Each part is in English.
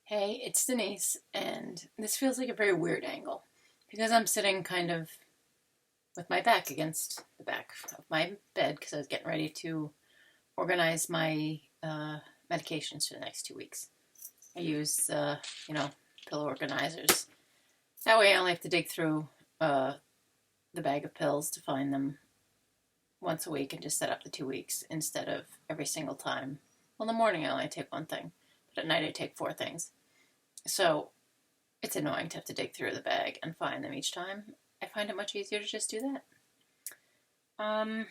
Hey, it's Denise, and this feels like a very weird angle because I'm sitting kind of with my back against the back of my bed because I was getting ready to organize my medications for the next 2 weeks. I use, pillow organizers. That way I only have to dig through uh, the bag of pills to find them once a week and just set up the 2 weeks instead of every single time. Well, in the morning I only take one thing, but at night I take four things. So it's annoying to have to dig through the bag and find them each time. I find it much easier to just do that. Um,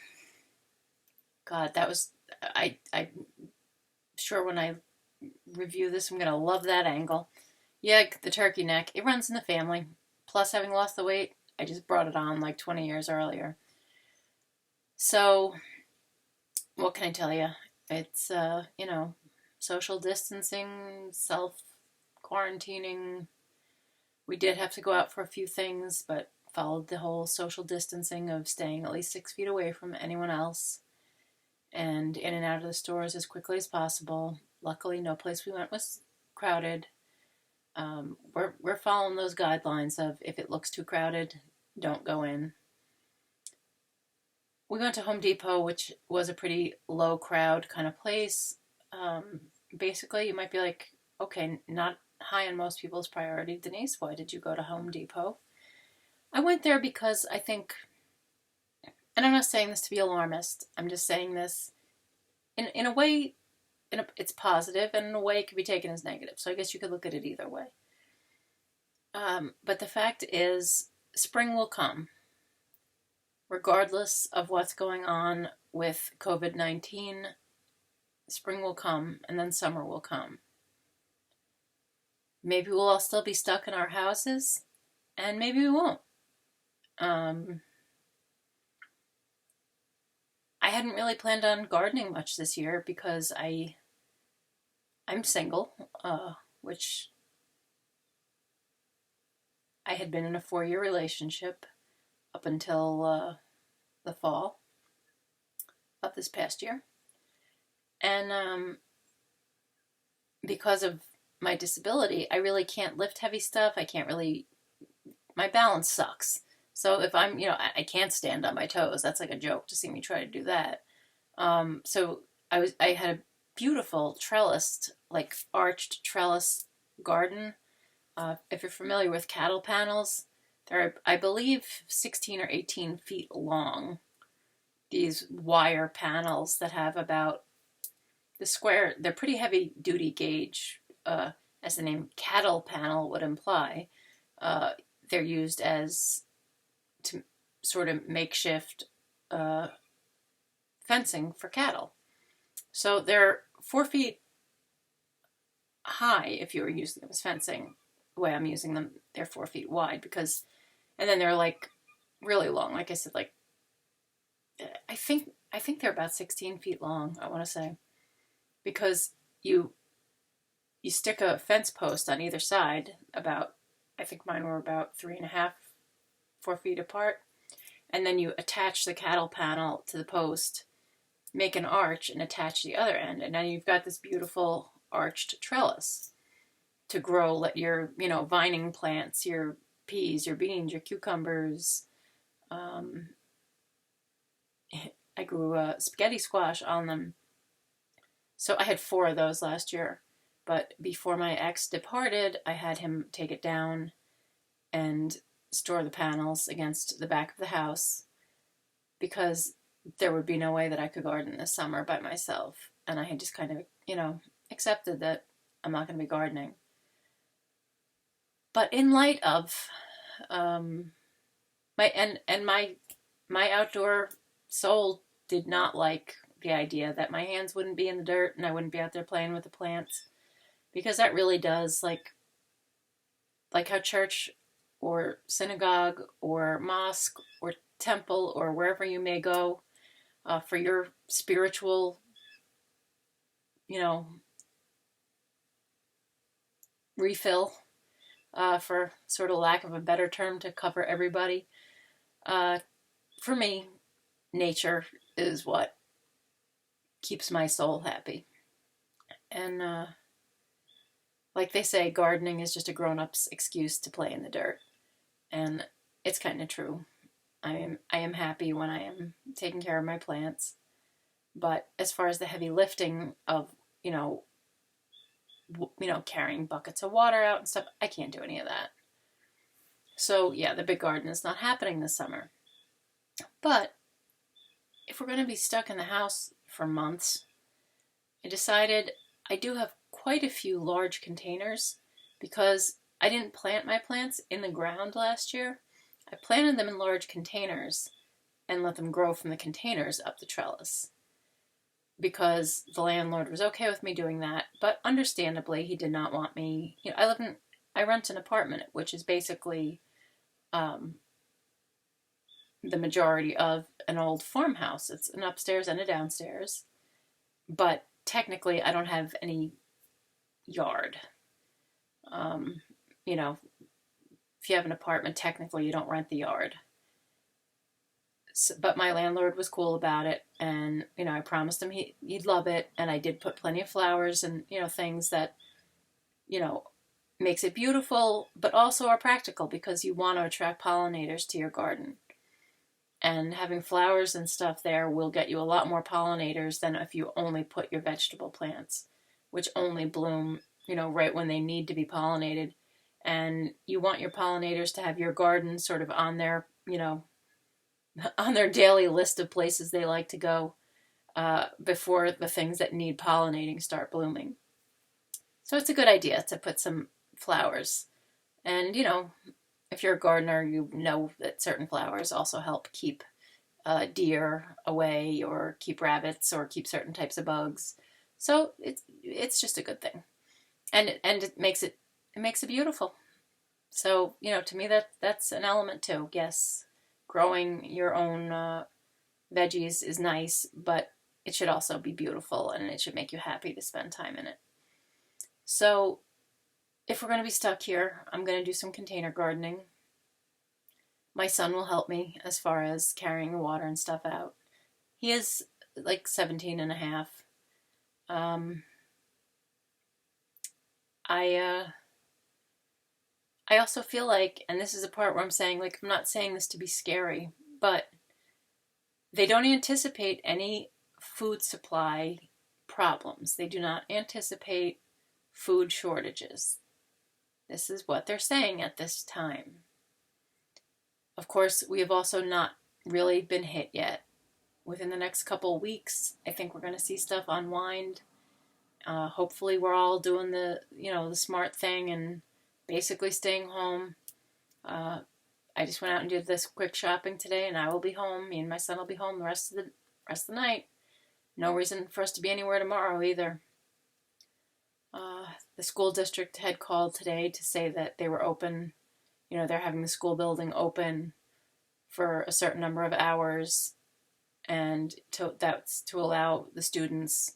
God, that was I sure when I review this, I'm gonna love that angle. Yeah, the turkey neck. It runs in the family. Plus, having lost the weight, I just brought it on like 20 years earlier. So, what can I tell you? It's social distancing, self quarantining. We did have to go out for a few things, but followed the whole social distancing of staying at least 6 feet away from anyone else and in and out of the stores as quickly as possible. Luckily, no place we went was crowded. We're following those guidelines of if it looks too crowded, don't go in. We went to Home Depot, which was a pretty low crowd kind of place. Basically, you might be like, okay, not high on most people's priority. Denise, why did you go to Home Depot? I went there because I think, and I'm not saying this to be alarmist, I'm just saying this in a way, it's positive, and in a way it could be taken as negative. So I guess you could look at it either way. But the fact is, spring will come, regardless of what's going on with COVID-19. Spring will come, and then summer will come. Maybe we'll all still be stuck in our houses, and maybe we won't. I hadn't really planned on gardening much this year because I'm single, which I had been in a 4-year relationship up until the fall of this past year. And because of my disability, I really can't lift heavy stuff. I can't really, my balance sucks. So if I can't stand on my toes. That's like a joke to see me try to do that. So I had a beautiful trellised, like arched trellis garden. If you're familiar with cattle panels, they're, I believe, 16 or 18 feet long. These wire panels that have about the square, they're pretty heavy duty gauge, as the name cattle panel would imply. They're used as to sort of makeshift fencing for cattle. So they're 4 feet high if you were using them as fencing. The way I'm using them, they're 4 feet wide and then they're like really long. Like I said, like I think they're about 16 feet long. I want to say because you stick a fence post on either side. About I think mine were about 3.5, 4 feet apart, and then you attach the cattle panel to the post, make an arch, and attach the other end, and now you've got this beautiful arched trellis to grow. Let your vining plants, your peas, your beans, your cucumbers. I grew a spaghetti squash on them. So I had 4 of those last year. But before my ex departed, I had him take it down and store the panels against the back of the house because there would be no way that I could garden this summer by myself. And I had just kind of, accepted that I'm not going to be gardening. But in light of my outdoor soul did not like the idea that my hands wouldn't be in the dirt and I wouldn't be out there playing with the plants, because that really does, like how church or synagogue or mosque or temple or wherever you may go for your spiritual, refill, for sort of lack of a better term to cover everybody. For me, nature is what keeps my soul happy. And like they say, gardening is just a grown-up's excuse to play in the dirt. And it's kind of true. I am happy when I am taking care of my plants. But as far as the heavy lifting of, carrying buckets of water out and stuff, I can't do any of that. So yeah, the big garden is not happening this summer. But if we're going to be stuck in the house for months, I decided I do have quite a few large containers because I didn't plant my plants in the ground last year. I planted them in large containers and let them grow from the containers up the trellis because the landlord was okay with me doing that, but understandably he did not want me. I rent an apartment, which is basically the majority of an old farmhouse. It's an upstairs and a downstairs, but technically I don't have any yard. If you have an apartment, technically you don't rent the yard. So, but my landlord was cool about it, and I promised him he'd love it, and I did put plenty of flowers and things that makes it beautiful, but also are practical because you want to attract pollinators to your garden. And having flowers and stuff there will get you a lot more pollinators than if you only put your vegetable plants, which only bloom, right when they need to be pollinated. And you want your pollinators to have your garden sort of on their, on their daily list of places they like to go before the things that need pollinating start blooming. So it's a good idea to put some flowers. And, if you're a gardener, you know that certain flowers also help keep deer away or keep rabbits or keep certain types of bugs. So it's just a good thing. And it makes it beautiful. So, to me that's an element too. Yes, growing your own veggies is nice, but it should also be beautiful and it should make you happy to spend time in it. So, if we're going to be stuck here, I'm going to do some container gardening. My son will help me as far as carrying the water and stuff out. He is like 17 and a half. I also feel like, and this is a part where I'm saying, like, I'm not saying this to be scary, but they don't anticipate any food supply problems. They do not anticipate food shortages. This is what they're saying at this time. Of course, we have also not really been hit yet. Within the next couple of weeks, I think we're going to see stuff unwind. Hopefully we're all doing the smart thing and basically staying home. I just went out and did this quick shopping today, and I will be home. Me and my son will be home the rest of the night. No reason for us to be anywhere tomorrow either. The school district had called today to say that they were open. They're having the school building open for a certain number of hours, and that's to allow the students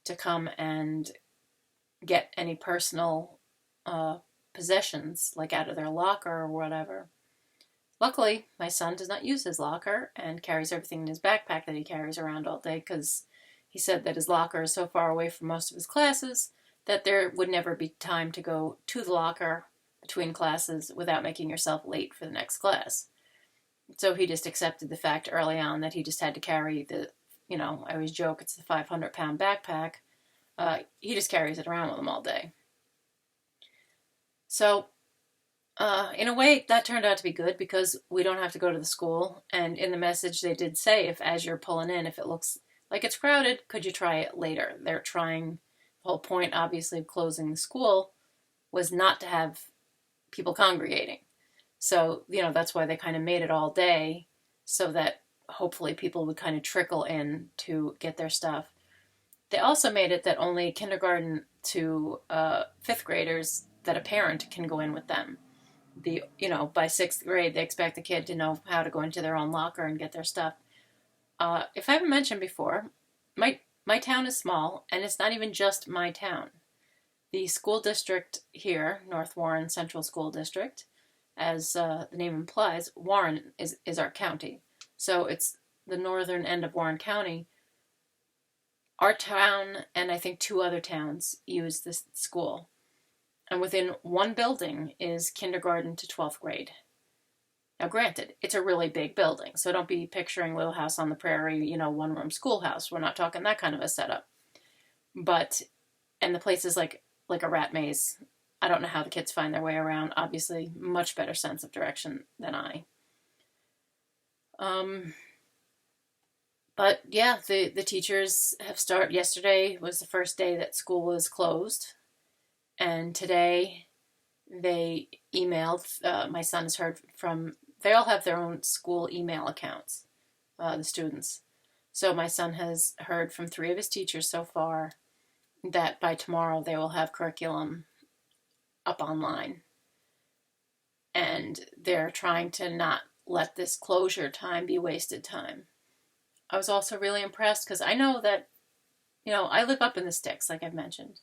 to come and get any personal possessions, like out of their locker or whatever. Luckily, my son does not use his locker and carries everything in his backpack that he carries around all day because he said that his locker is so far away from most of his classes that there would never be time to go to the locker between classes without making yourself late for the next class. So he just accepted the fact early on that he just had to carry the, I always joke it's the 500-pound backpack. He just carries it around with him all day. So, in a way, that turned out to be good because we don't have to go to the school. And in the message, they did say, as you're pulling in, if it looks like it's crowded, could you try it later? They're trying, the whole point, obviously, of closing the school was not to have people congregating. So, that's why they kind of made it all day so that hopefully people would kind of trickle in to get their stuff. They also made it that only kindergarten to fifth graders, that a parent can go in with them. By sixth grade, they expect the kid to know how to go into their own locker and get their stuff. If I haven't mentioned before, my town is small, and it's not even just my town. The school district here, North Warren Central School District, as the name implies, Warren is our county. So it's the northern end of Warren County. Our town and I think two other towns use this school. And within one building is kindergarten to 12th grade. Now, granted, it's a really big building, so don't be picturing Little House on the Prairie, one-room schoolhouse. We're not talking that kind of a setup. But, and the place is like a rat maze. I don't know how the kids find their way around. Obviously, much better sense of direction than I. But yeah, the teachers have started. Yesterday was the first day that school was closed. And today they emailed, my son has heard from, they all have their own school email accounts, the students. So my son has heard from 3 of his teachers so far that by tomorrow they will have curriculum up online. And they're trying to not let this closure time be wasted time. I was also really impressed because I know that, I live up in the sticks, like I've mentioned.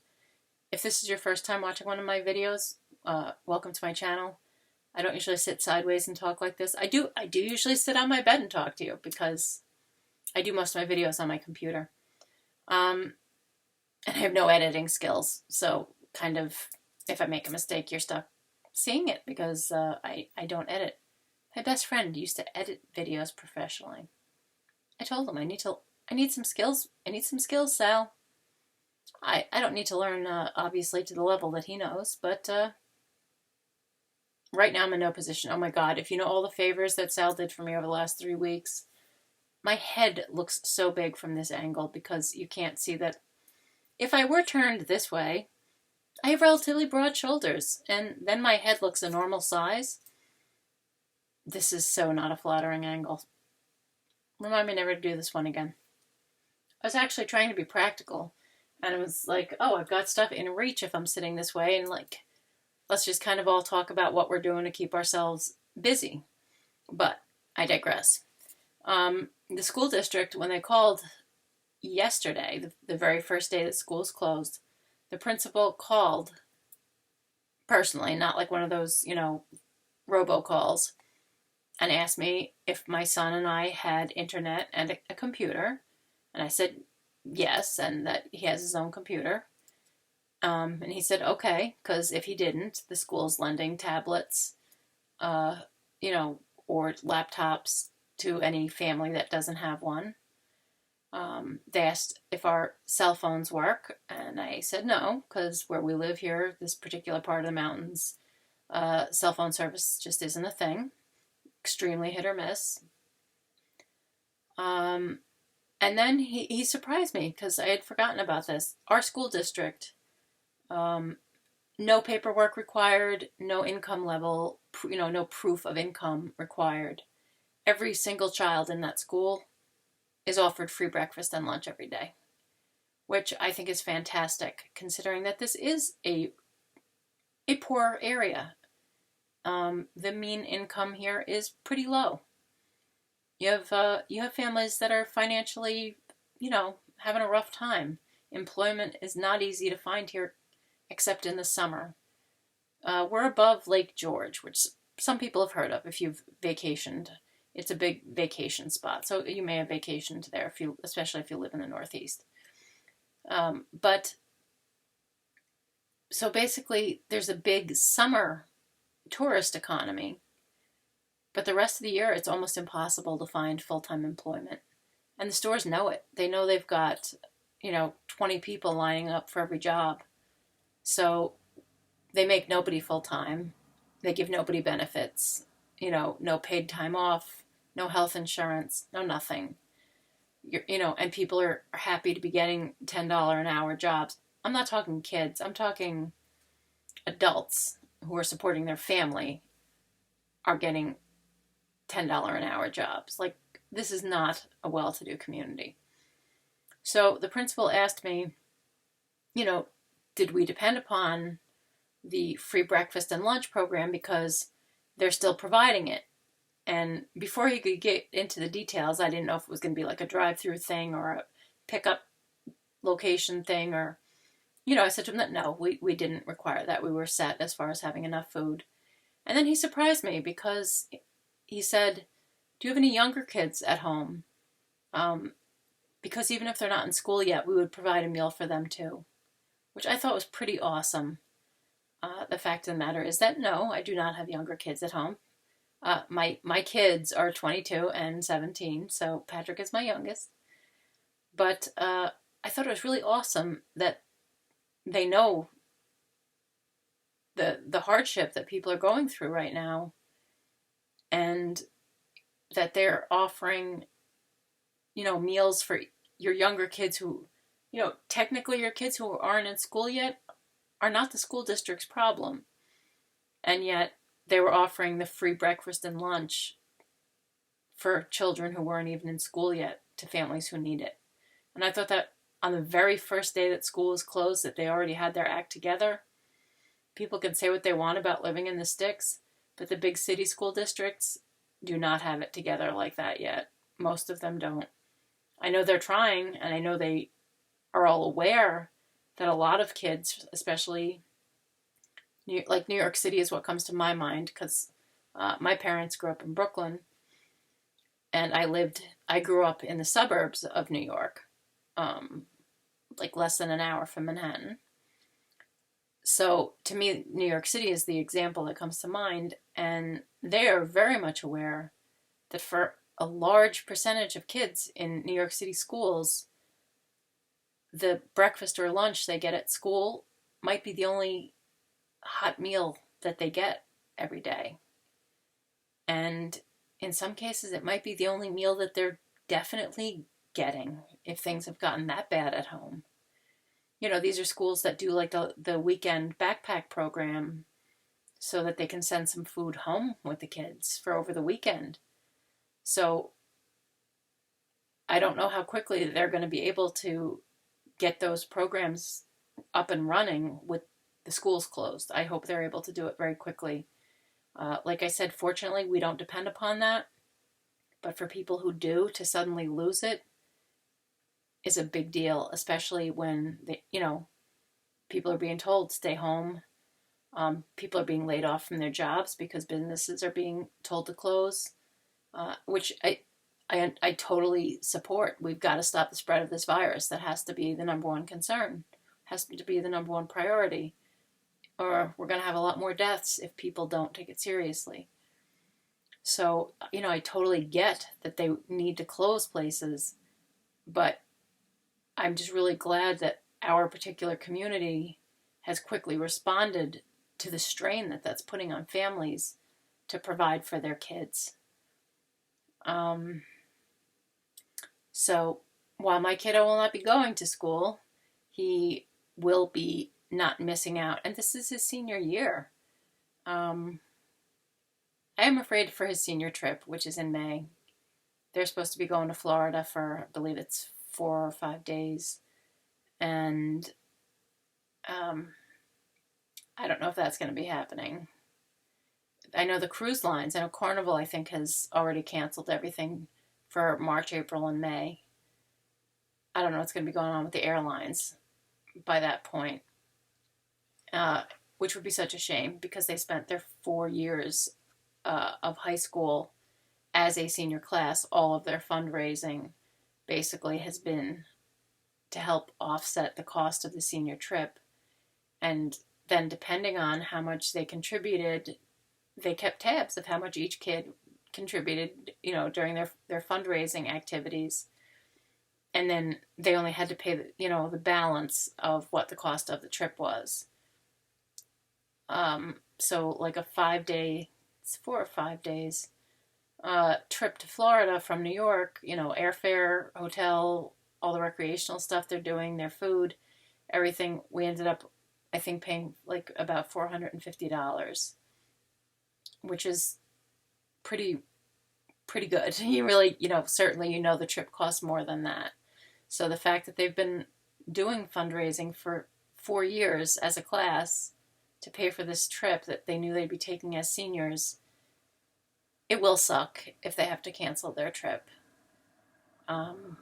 If this is your first time watching one of my videos, welcome to my channel. I don't usually sit sideways and talk like this. I do usually sit on my bed and talk to you because I do most of my videos on my computer. And I have no editing skills, so kind of if I make a mistake, you're stuck seeing it because I don't edit. My best friend used to edit videos professionally. I told him I need some skills. I need some skills, Sal. I don't need to learn, obviously, to the level that he knows, but right now I'm in no position. Oh my God, if you know all the favors that Sal did for me over the last 3 weeks, my head looks so big from this angle because you can't see that. If I were turned this way, I have relatively broad shoulders, and then my head looks a normal size. This is so not a flattering angle. Remind me never to do this one again. I was actually trying to be practical, and it was like, oh, I've got stuff in reach if I'm sitting this way, and let's just kind of all talk about what we're doing to keep ourselves busy. But I digress. The school district, when they called yesterday, the very first day that school's closed, the principal called personally, not like one of those, robocalls, and asked me if my son and I had internet and a computer. And I said yes, and that he has his own computer. And he said, okay, because if he didn't, the school's lending tablets, or laptops to any family that doesn't have one. They asked if our cell phones work, and I said no, because where we live here, this particular part of the mountains, cell phone service just isn't a thing. Extremely hit or miss. And then he surprised me because I had forgotten about this. Our school district, no paperwork required, no income level, no proof of income required. Every single child in that school is offered free breakfast and lunch every day, which I think is fantastic considering that this is a poor area. The mean income here is pretty low. You have families that are financially, having a rough time. Employment is not easy to find here, except in the summer. We're above Lake George, which some people have heard of if you've vacationed. It's a big vacation spot, so you may have vacationed there especially if you live in the Northeast. But so basically, there's a big summer tourist economy, but the rest of the year it's almost impossible to find full-time employment. And the stores know it. They know they've got, 20 people lining up for every job. So they make nobody full-time. They give nobody benefits, no paid time off, no health insurance, no nothing. And people are happy to be getting $10 an hour jobs. I'm not talking kids. I'm talking adults who are supporting their family are getting $10 an hour jobs. This is not a well-to-do community. So the principal asked me, did we depend upon the free breakfast and lunch program because they're still providing it? And before he could get into the details, I didn't know if it was going to be like a drive-through thing or a pickup location thing or, I said to him that no, we didn't require that. We were set as far as having enough food. And then he surprised me because he said, do you have any younger kids at home? Because even if they're not in school yet, we would provide a meal for them too, which I thought was pretty awesome. The fact of the matter is that no, I do not have younger kids at home. My kids are 22 and 17, so Patrick is my youngest. But I thought it was really awesome that they know the hardship that people are going through right now, and that they're offering, meals for your younger kids who, technically your kids who aren't in school yet are not the school district's problem. And yet they were offering the free breakfast and lunch for children who weren't even in school yet to families who need it. And I thought that on the very first day that school was closed, that they already had their act together. People can say what they want about living in the sticks, but the big city school districts do not have it together like that yet. Most of them don't. I know they're trying, and I know they are all aware that a lot of kids, especially New York City is what comes to my mind, because my parents grew up in Brooklyn, and I grew up in the suburbs of New York, like less than an hour from Manhattan. So to me, New York City is the example that comes to mind, and they are very much aware that for a large percentage of kids in New York City schools, the breakfast or lunch they get at school might be the only hot meal that they get every day. And in some cases, it might be the only meal that they're definitely getting if things have gotten that bad at home. These are schools that do like the weekend backpack program so that they can send some food home with the kids for over the weekend. So I don't know how quickly they're going to be able to get those programs up and running with the schools closed. I hope they're able to do it very quickly. Like I said, fortunately, we don't depend upon that. But for people who do, to suddenly lose it is a big deal, especially when people are being told stay home. People are being laid off from their jobs because businesses are being told to close, which I totally support. We've got to stop the spread of this virus. That has to be the number one concern, has to be the number one priority, or we're going to have a lot more deaths if people don't take it seriously. So, I totally get that they need to close places, but I'm just really glad that our particular community has quickly responded to the strain that that's putting on families to provide for their kids. So while my kiddo will not be going to school, he will be not missing out. And this is his senior year. I am afraid for his senior trip, which is in May. They're supposed to be going to Florida for, I believe it's 4 or 5 days. And I don't know if that's going to be happening. I know the cruise lines, I know Carnival, I think, has already canceled everything for March, April, and May. I don't know what's going to be going on with the airlines by that point, which would be such a shame because they spent their 4 years of high school as a senior class. All of their fundraising basically has been to help offset the cost of the senior trip. And then depending on how much they contributed, they kept tabs of how much each kid contributed, during their fundraising activities. And then they only had to pay the balance of what the cost of the trip was. So like a 5-day, it's 4 or 5 days, trip to Florida from New York, airfare, hotel, all the recreational stuff they're doing, their food, everything. We ended up, I think, paying like about $450, which is pretty good. You really, certainly the trip costs more than that. So the fact that they've been doing fundraising for 4 years as a class to pay for this trip that they knew they'd be taking as seniors, it will suck if they have to cancel their trip. And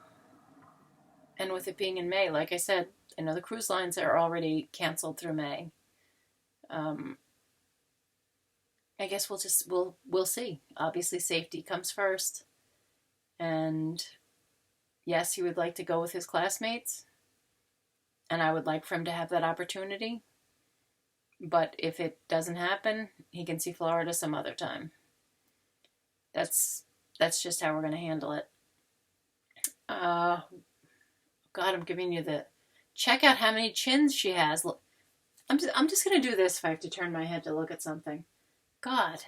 with it being in May, like I said, I know the cruise lines are already canceled through May. I guess we'll see. Obviously, safety comes first. And yes, he would like to go with his classmates. And I would like for him to have that opportunity. But if it doesn't happen, he can see Florida some other time. That's that's just how we're going to handle it. Uh, God, I'm giving you the check out how many chins she has. I'm just going to do this if I have to turn my head to look at something. God,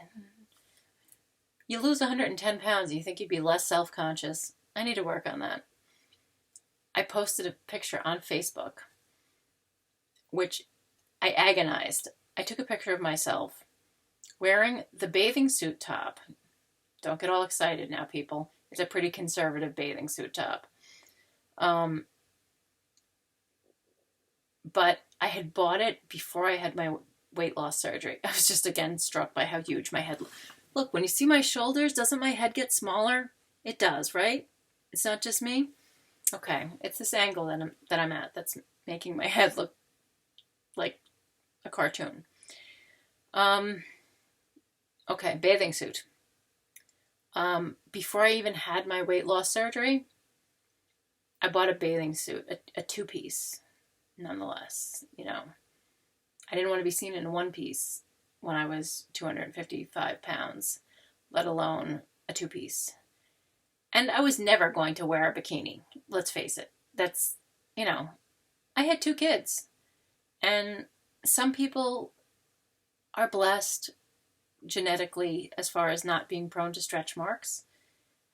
you lose 110 pounds, you think you'd be less self-conscious. I need to work on that. I posted a picture on Facebook, which I agonized. I took a picture of myself wearing the bathing suit top. Don't get all excited now, people. It's a pretty conservative bathing suit top. But I had bought it before I had my weight loss surgery. I was just again struck by how huge my head looked. Look, when you see my shoulders, doesn't my head get smaller? It does, right? It's not just me. Okay, it's this angle that I'm at that's making my head look like a cartoon. Okay, bathing suit. Before I even had my weight loss surgery, I bought a bathing suit, a two-piece, nonetheless. I didn't want to be seen in a one-piece when I was 255 pounds, let alone a two-piece. And I was never going to wear a bikini, let's face it. That's, I had 2 kids. And some people are blessed genetically as far as not being prone to stretch marks.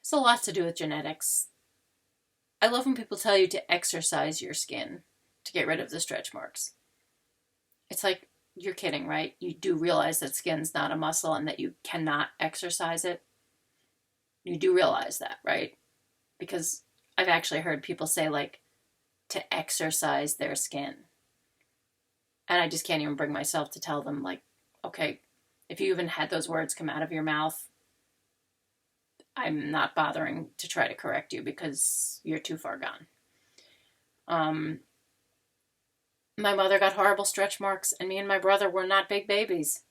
It's a lot to do with genetics. I love when people tell you to exercise your skin to get rid of the stretch marks. It's like, you're kidding, right? You do realize that skin's not a muscle and that you cannot exercise it. You do realize that, right? Because I've actually heard people say, like, to exercise their skin. And I just can't even bring myself to tell them, like, okay, if you even had those words come out of your mouth, I'm not bothering to try to correct you because you're too far gone. My mother got horrible stretch marks, and me and my brother were not big babies.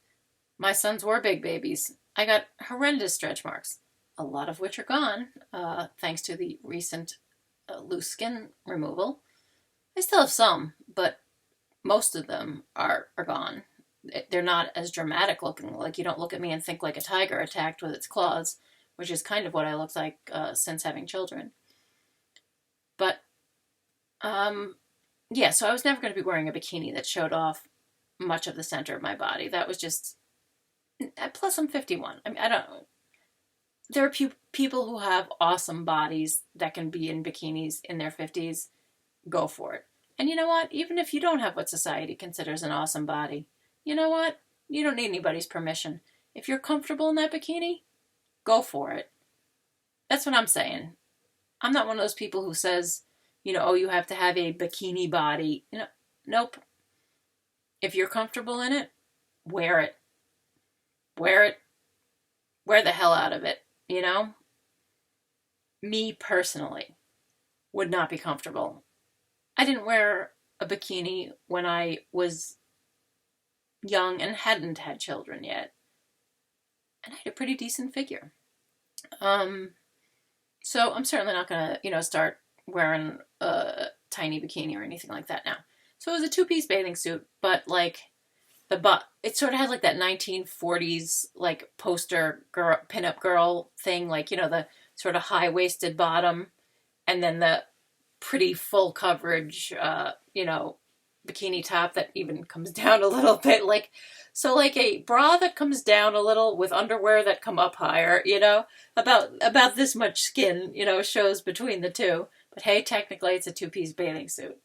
My sons were big babies. I got horrendous stretch marks, a lot of which are gone, thanks to the recent loose skin removal. I still have some, but most of them are gone. They're not as dramatic looking. Like, you don't look at me and think like a tiger attacked with its claws, which is kind of what I looked like since having children. But, yeah, so I was never going to be wearing a bikini that showed off much of the center of my body. That was just... Plus, I'm 51. I mean, I don't... There are people who have awesome bodies that can be in bikinis in their 50s. Go for it. And you know what? Even if you don't have what society considers an awesome body, you know what? You don't need anybody's permission. If you're comfortable in that bikini, go for it. That's what I'm saying. I'm not one of those people who says, oh, you have to have a bikini body. Nope. If you're comfortable in it, wear it. Wear it. Wear the hell out of it, Me personally would not be comfortable. I didn't wear a bikini when I was young and hadn't had children yet. And I had a pretty decent figure. So I'm certainly not going to, start wearing a tiny bikini or anything like that now. So it was a 2-piece bathing suit, but like it sort of had like that 1940s like poster girl, pinup girl thing, like, the sort of high-waisted bottom and then the pretty full coverage, bikini top that even comes down a little bit, like a bra that comes down a little with underwear that come up higher, about this much skin, shows between the two. But hey, technically it's a 2-piece bathing suit.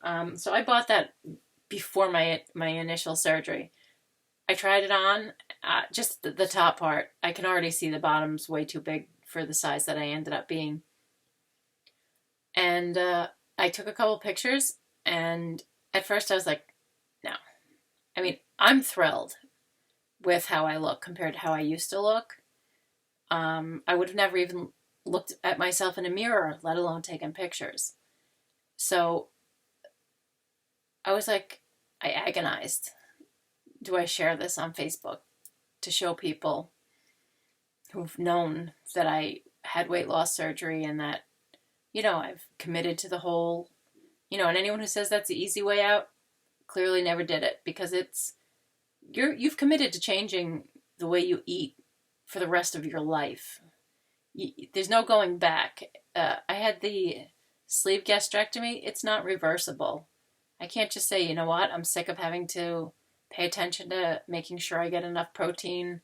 So I bought that before my initial surgery. I tried it on, just the top part. I can already see the bottom's way too big for the size that I ended up being. And I took a couple pictures, and at first I was like, no. I mean, I'm thrilled with how I look compared to how I used to look. I would have never even looked at myself in a mirror, let alone taken pictures. So I was like, I agonized. Do I share this on Facebook to show people who've known that I had weight loss surgery and that, I've committed to the whole, and anyone who says that's the easy way out, clearly never did it because you've committed to changing the way you eat for the rest of your life. There's no going back. I had the sleeve gastrectomy. It's not reversible. I can't just say, you know what, I'm sick of having to pay attention to making sure I get enough protein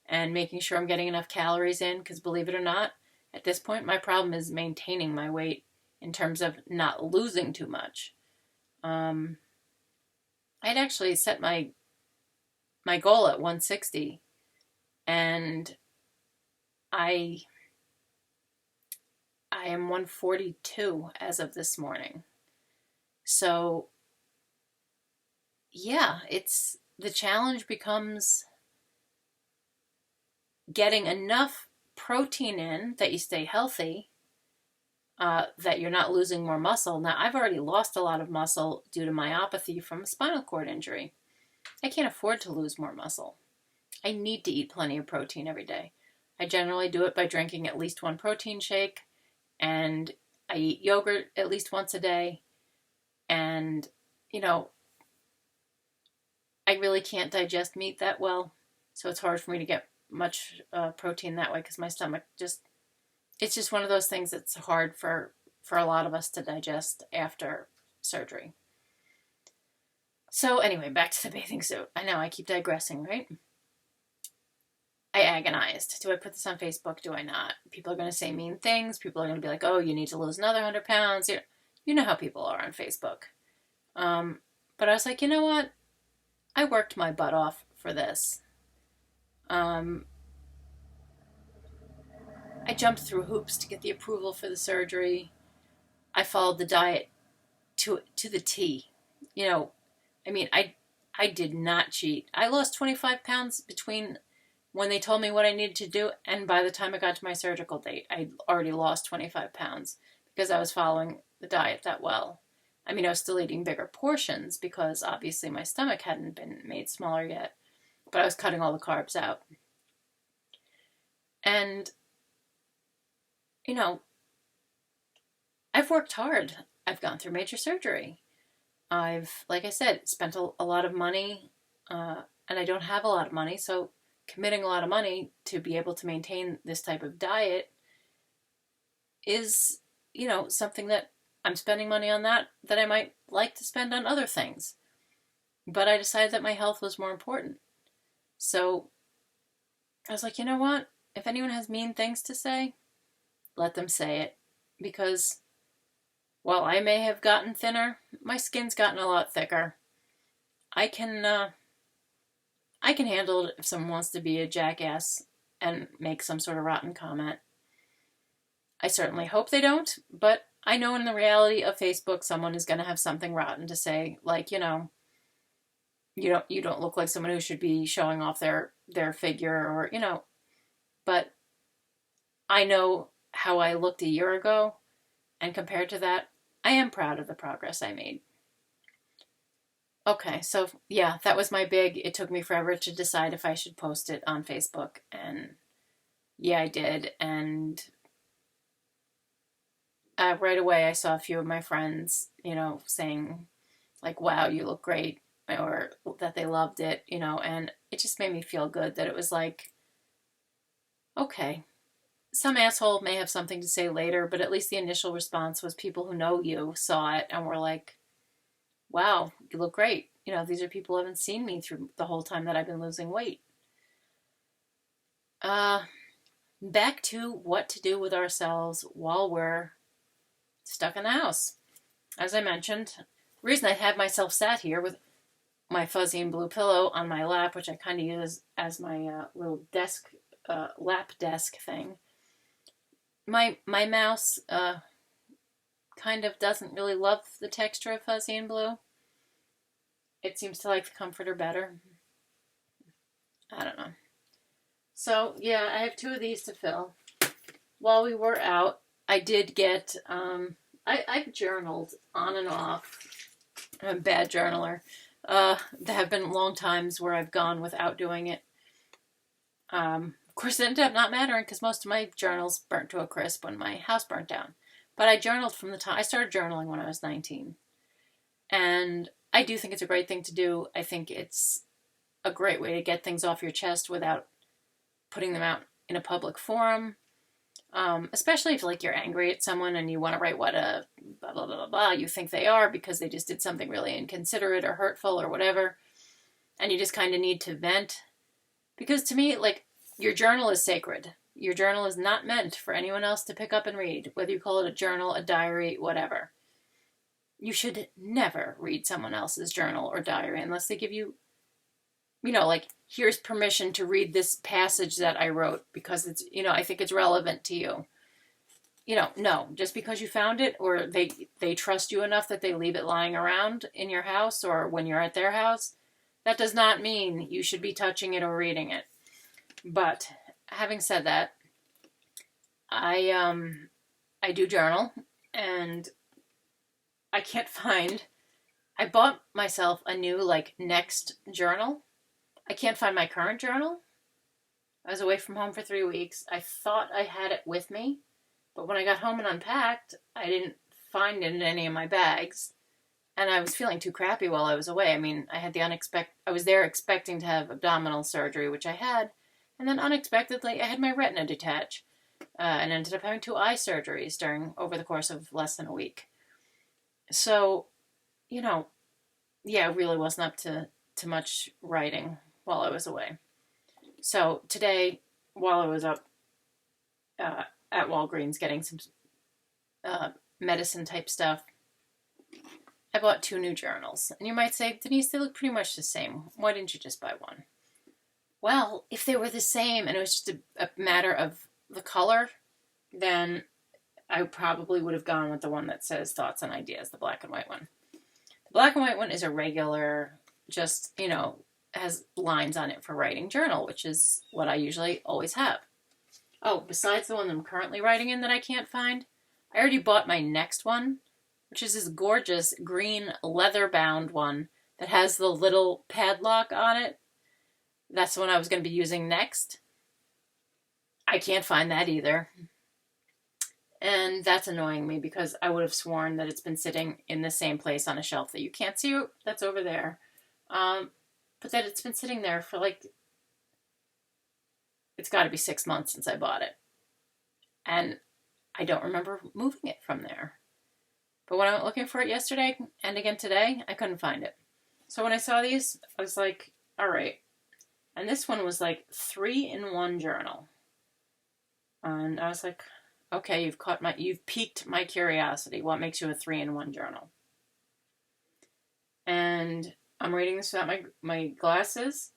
and making sure I'm getting enough calories in, because believe it or not, at this point, my problem is maintaining my weight in terms of not losing too much. I'd actually set my goal at 160, and I am 142 as of this morning. So yeah, the challenge becomes getting enough protein in that you stay healthy, that you're not losing more muscle. Now, I've already lost a lot of muscle due to myopathy from a spinal cord injury. I can't afford to lose more muscle. I need to eat plenty of protein every day. I generally do it by drinking at least one protein shake, and I eat yogurt at least once a day. And, I really can't digest meat that well, so it's hard for me to get much protein that way because my stomach it's just one of those things that's hard for a lot of us to digest after surgery. So anyway, back to the bathing suit. I know I keep digressing, right? I agonized. Do I put this on Facebook? Do I not? People are going to say mean things. People are going to be like, oh, you need to lose another 100 pounds. You know how people are on Facebook. But I was like, you know what? I worked my butt off for this. I jumped through hoops to get the approval for the surgery. I followed the diet to the T. I did not cheat. I lost 25 pounds between when they told me what I needed to do and by the time I got to my surgical date. I'd already lost 25 pounds because I was following the diet that well. I was still eating bigger portions because obviously my stomach hadn't been made smaller yet, but I was cutting all the carbs out. And, I've worked hard. I've gone through major surgery. I've, like I said, spent a lot of money, and I don't have a lot of money, so committing a lot of money to be able to maintain this type of diet is, something that I'm spending money on that I might like to spend on other things. But I decided that my health was more important. So I was like, you know what? If anyone has mean things to say, let them say it. Because while I may have gotten thinner, my skin's gotten a lot thicker. I can handle it if someone wants to be a jackass and make some sort of rotten comment. I certainly hope they don't, but I know in the reality of Facebook, someone is going to have something rotten to say, like, you don't look like someone who should be showing off their figure, or, but I know how I looked a year ago, and compared to that, I am proud of the progress I made. Okay, so yeah, that was my it took me forever to decide if I should post it on Facebook, and yeah, I did, and right away I saw a few of my friends, saying like, wow, you look great, or that they loved it, and it just made me feel good that it was like, okay, some asshole may have something to say later, but at least the initial response was people who know you saw it and were like, wow, you look great. These are people who haven't seen me through the whole time that I've been losing weight. Back to what to do with ourselves while we're stuck in the house. As I mentioned, the reason I have myself sat here with my fuzzy and blue pillow on my lap, which I kind of use as my little desk, lap desk thing. My mouse kind of doesn't really love the texture of fuzzy and blue. It seems to like the comforter better. I don't know. So, yeah, I have 2 of these to fill. While we were out, I did get, I've journaled on and off. I'm a bad journaler. There have been long times where I've gone without doing it. Of course, it ended up not mattering because most of my journals burnt to a crisp when my house burnt down. But I journaled from the time I started journaling when I was 19. And I do think it's a great thing to do. I think it's a great way to get things off your chest without putting them out in a public forum. Especially if like you're angry at someone and you want to write what a blah blah blah blah blah you think they are because they just did something really inconsiderate or hurtful or whatever, and you just kind of need to vent. Because to me, like, your journal is sacred. Your journal is not meant for anyone else to pick up and read, whether you call it a journal, a diary, whatever. You should never read someone else's journal or diary unless they give you, like, here's permission to read this passage that I wrote because it's, I think it's relevant to you. No, just because you found it or they trust you enough that they leave it lying around in your house or when you're at their house, that does not mean you should be touching it or reading it. But having said that, I do journal, and I can't find. I bought myself a new Next journal. I can't find my current journal. I was away from home for 3 weeks. I thought I had it with me, but when I got home and unpacked, I didn't find it in any of my bags. And I was feeling too crappy while I was away. I mean, I was there expecting to have abdominal surgery, which I had. And then unexpectedly, I had my retina detach. And ended up having 2 eye surgeries over the course of less than a week. So, yeah, it really wasn't up to much writing while I was away. So today, while I was up at Walgreens getting some medicine type stuff, I bought 2 new journals. And you might say, Denise, they look pretty much the same. Why didn't you just buy one? Well, if they were the same and it was just a matter of the color, then I probably would have gone with the one that says Thoughts and Ideas, the black and white one. The black and white one is a regular, just, has lines on it for writing journal, which is what I usually always have. Oh, besides the one I'm currently writing in that I can't find, I already bought my next one, which is this gorgeous green leather-bound one that has the little padlock on it. That's the one I was going to be using next. I can't find that either. And that's annoying me because I would have sworn that it's been sitting in the same place on a shelf that you can't see. That's over there. But that it's been sitting there for it's got to be 6 months since I bought it. And I don't remember moving it from there. But when I went looking for it yesterday and again today, I couldn't find it. So when I saw these, I was like, all right. And this one was 3-in-1 journal. And I was like, okay, you've piqued my curiosity. What makes you a 3-in-1 journal? And I'm reading this without my glasses.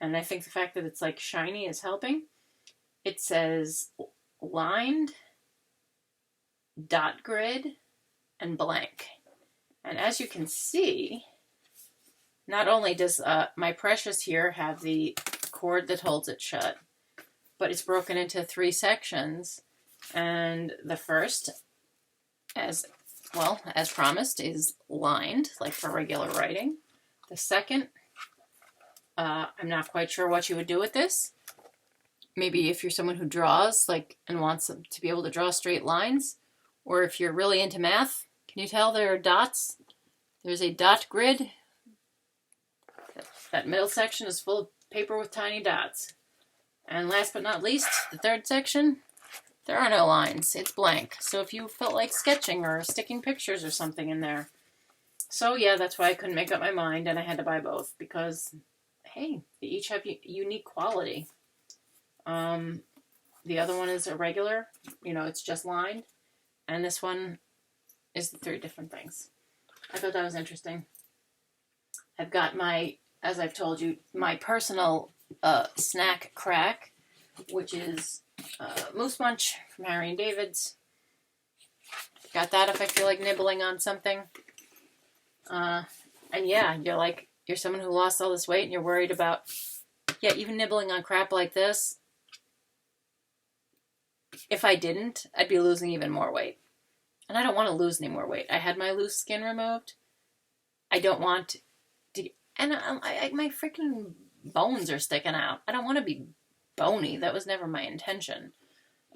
And I think the fact that it's shiny is helping. It says lined, dot grid, and blank. And as you can see, not only does my Precious here have the cord that holds it shut, but it's broken into 3 sections. And the first, as promised, is lined, like for regular writing. The second, I'm not quite sure what you would do with this. Maybe if you're someone who draws, and wants to be able to draw straight lines, or if you're really into math. Can you tell there are dots? There's a dot grid. That middle section is full of paper with tiny dots. And last but not least, the third section, there are no lines. It's blank. So if you felt like sketching or sticking pictures or something in there. So yeah, that's why I couldn't make up my mind and I had to buy both because, hey, they each have unique quality. The other one is a regular, it's just lined. And this one is the 3 different things. I thought that was interesting. I've got as I've told you, my personal snack crack, which is Moose Munch from Harry and David's. Got that if I feel like nibbling on something. And yeah, you're someone who lost all this weight and you're worried about, even nibbling on crap like this. If I didn't, I'd be losing even more weight. And I don't want to lose any more weight. I had my loose skin removed. I don't want to, and my freaking bones are sticking out. I don't want to be bony. That was never my intention.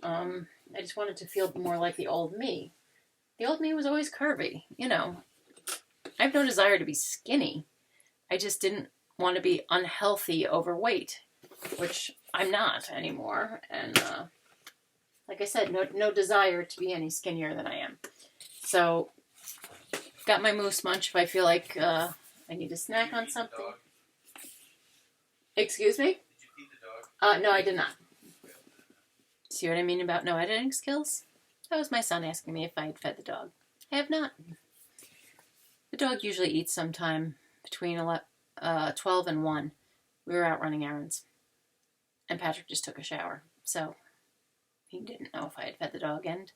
I just wanted to feel more like the old me. The old me was always curvy, I I have no desire to be skinny. I just didn't want to be unhealthy overweight, which I'm not anymore. And like I said, no desire to be any skinnier than I am. So, got my Moose Munch if I feel like I need a snack on something. Excuse me? Did you feed the dog? No, I did not. See what I mean about no editing skills? That was my son asking me if I had fed the dog. I have not. The dog usually eats sometime between 12 and 1. We were out running errands. And Patrick just took a shower. So he didn't know if I had fed the dog. And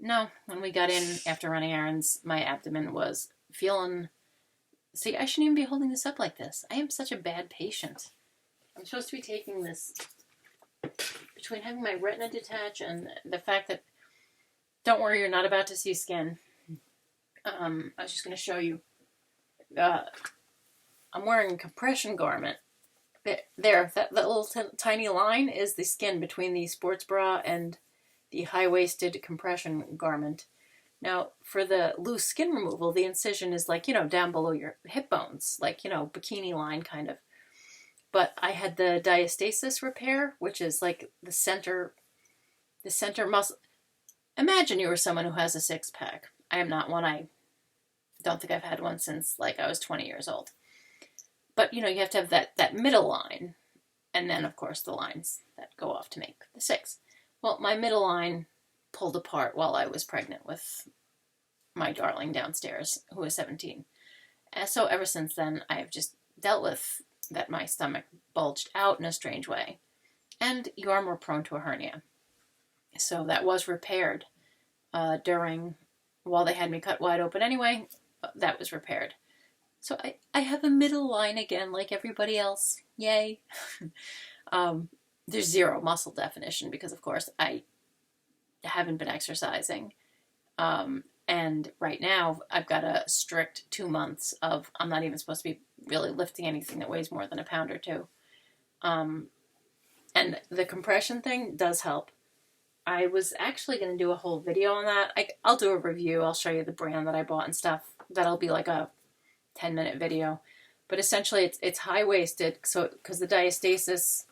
no, when we got in after running errands, my abdomen was feeling... See, I shouldn't even be holding this up like this. I am such a bad patient. I'm supposed to be taking this... Between having my retina detach and the fact that... Don't worry, you're not about to see skin. I was just going to show you. I'm wearing a compression garment. There, that little tiny line is the skin between the sports bra and the high-waisted compression garment. Now, for the loose skin removal, the incision is like, down below your hip bones, like, bikini line kind of. But I had the diastasis repair, which is like the center muscle. Imagine you were someone who has a six-pack. I am not one. I don't think I've had one since like I was 20 years old. But, you have to have that middle line. And then, of course, the lines that go off to make the six. Well, my middle line pulled apart while I was pregnant with my darling downstairs, who was 17. And so ever since then, I've just dealt with that my stomach bulged out in a strange way. And you are more prone to a hernia. So that was repaired while they had me cut wide open anyway, that was repaired. So I have a middle line again like everybody else. Yay. There's zero muscle definition because, of course, I haven't been exercising. And right now, I've got a strict 2 months of I'm not even supposed to be really lifting anything that weighs more than a pound or two. And the compression thing does help. I was actually going to do a whole video on that. I'll do a review. I'll show you the brand that I bought and stuff. That'll be like a 10-minute video. But essentially, it's high-waisted, so because the diastasis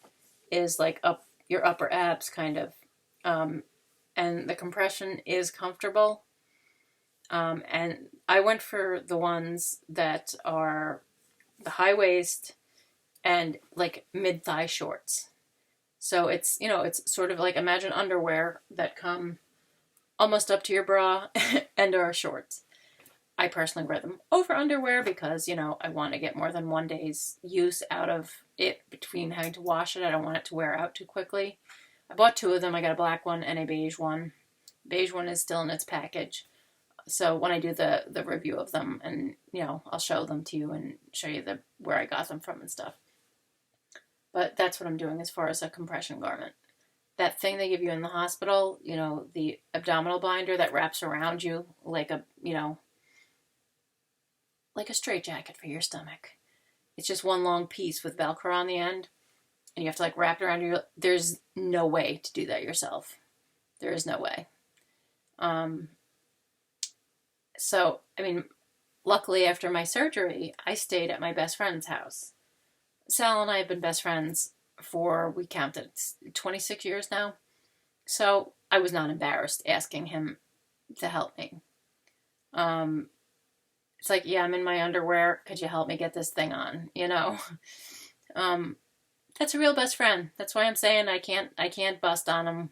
is like up your upper abs, kind of. And the compression is comfortable. And I went for the ones that are the high waist and like mid-thigh shorts. So it's, it's sort of like, imagine underwear that come almost up to your bra and are shorts. I personally wear them over underwear because, I want to get more than 1 day's use out of it between having to wash it. I don't want it to wear out too quickly. I bought 2 of them. I got a black one and a beige one. Beige one is still in its package. So when I do the review of them and, I'll show them to you and show you where I got them from and stuff. But that's what I'm doing as far as a compression garment. That thing they give you in the hospital, the abdominal binder that wraps around you like a straitjacket for your stomach. It's just one long piece with Velcro on the end. And you have to like wrap it around your... There's no way to do that yourself. There is no way. So, luckily after my surgery, I stayed at my best friend's house. Sal and I have been best friends for, we counted, 26 years now. So I was not embarrassed asking him to help me. It's like, yeah, I'm in my underwear. Could you help me get this thing on? That's a real best friend. That's why I'm saying I can't bust on him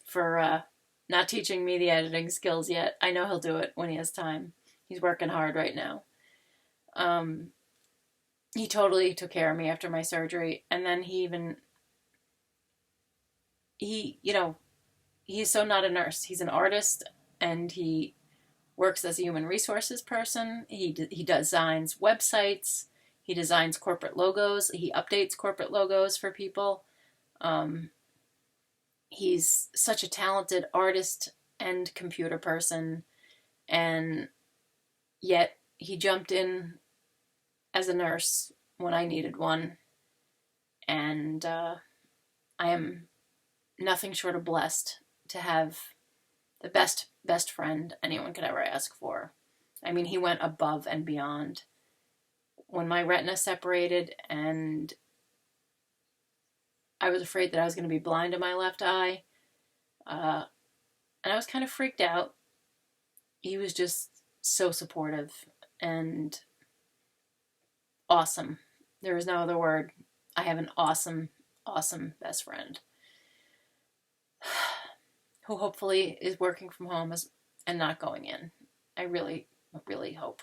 for not teaching me the editing skills yet. I know he'll do it when he has time. He's working hard right now. He totally took care of me after my surgery. And then he's so not a nurse. He's an artist and he works as a human resources person. He designs websites. He designs corporate logos. He updates corporate logos for people. He's such a talented artist and computer person. And yet he jumped in as a nurse when I needed one. And I am nothing short of blessed to have the best friend anyone could ever ask for. I mean, he went above and beyond. When my retina separated and I was afraid that I was going to be blind in my left eye, and I was kind of freaked out. He was just so supportive and awesome. There is no other word. I have an awesome, awesome best friend who hopefully is working from home and not going in. I really, really hope.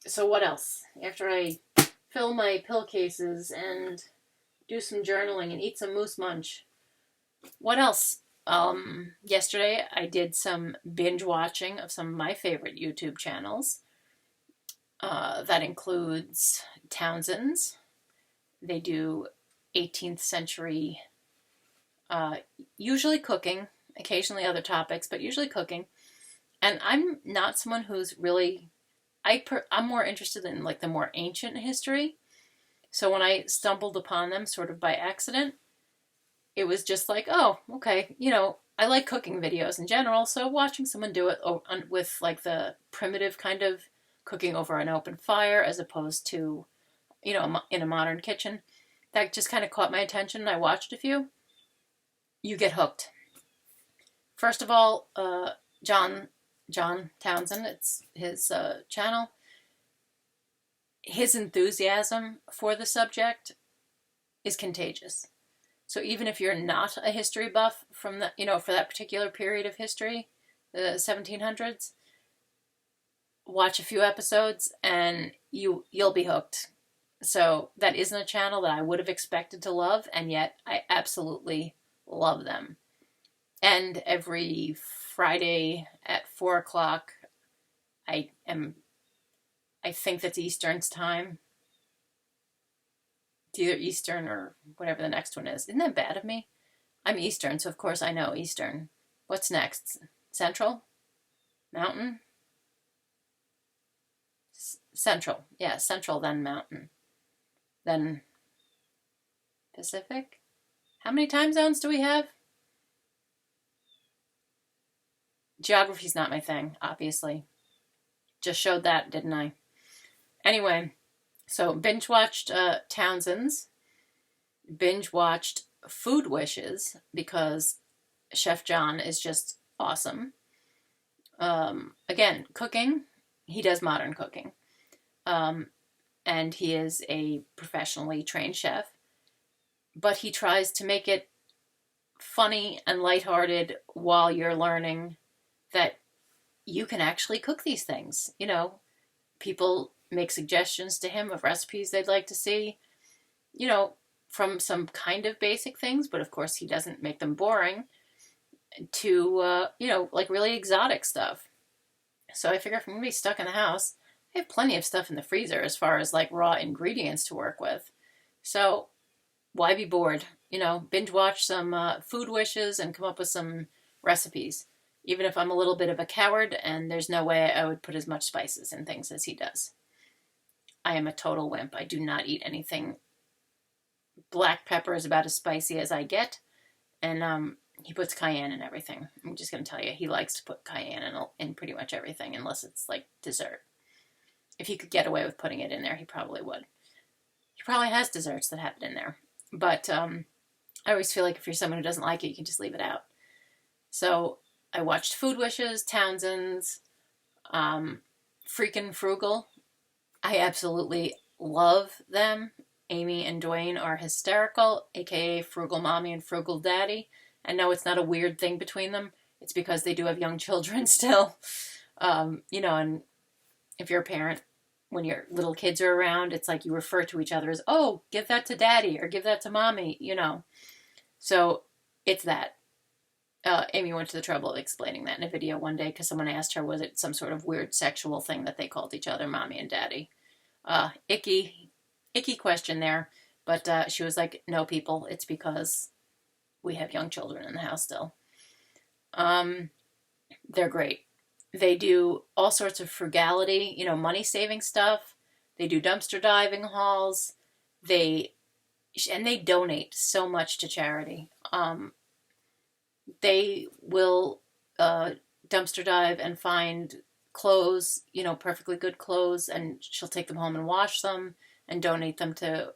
So what else? After I fill my pill cases and do some journaling and eat some moose munch, what else? Yesterday I did some binge watching of some of my favorite YouTube channels. That includes Townsend's. They do 18th century, usually cooking, occasionally other topics, but usually cooking. And I'm not someone who's really, I'm more interested in like the more ancient history. So when I stumbled upon them sort of by accident, it was just like, oh, okay, I like cooking videos in general, so watching someone do it with like the primitive kind of cooking over an open fire as opposed to, in a modern kitchen, that just kind of caught my attention. I watched a few. You get hooked. First of all, John Townsend, it's his channel. His enthusiasm for the subject is contagious. So even if you're not a history buff from the, for that particular period of history, the 1700s, watch a few episodes and you'll be hooked. So that isn't a channel that I would have expected to love, and yet I absolutely love them. And every Friday at 4 o'clock, I think that's Eastern's time. It's either Eastern or whatever the next one is. Isn't that bad of me? I'm Eastern, so of course I know Eastern. What's next? Central? Mountain? Central. Yeah, Central, then Mountain. Then Pacific? How many time zones do we have? Geography's not my thing, obviously. Just showed that, didn't I? Anyway, so binge watched Townsend's. Binge watched Food Wishes because Chef John is just awesome. Again, cooking. He does modern cooking. And he is a professionally trained chef. But he tries to make it funny and lighthearted while you're learning that you can actually cook these things. People make suggestions to him of recipes they'd like to see, from some kind of basic things, but of course he doesn't make them boring, to, like really exotic stuff. So I figure if I'm going to be stuck in the house, I have plenty of stuff in the freezer as far as like raw ingredients to work with. So why be bored? Binge watch some Food Wishes and come up with some recipes. Even if I'm a little bit of a coward and there's no way I would put as much spices in things as he does. I am a total wimp. I do not eat anything. Black pepper is about as spicy as I get. And he puts cayenne in everything. I'm just going to tell you, he likes to put cayenne in pretty much everything, unless it's like dessert. If he could get away with putting it in there, he probably would. He probably has desserts that have it in there. But I always feel like if you're someone who doesn't like it, you can just leave it out. So I watched Food Wishes, Townsend's, Freakin' Frugal. I absolutely love them. Amy and Dwayne are hysterical, aka Frugal Mommy and Frugal Daddy. And no, it's not a weird thing between them. It's because they do have young children still. And if you're a parent, when your little kids are around, it's like you refer to each other as, oh, give that to Daddy or give that to Mommy, So it's that. Amy went to the trouble of explaining that in a video one day because someone asked her, was it some sort of weird sexual thing that they called each other Mommy and Daddy? Icky question there. But she was like, no, people, it's because we have young children in the house still. They're great. They do all sorts of frugality, money-saving stuff. They do dumpster diving hauls. They donate so much to charity. They will dumpster dive and find clothes, perfectly good clothes, and she'll take them home and wash them and donate them to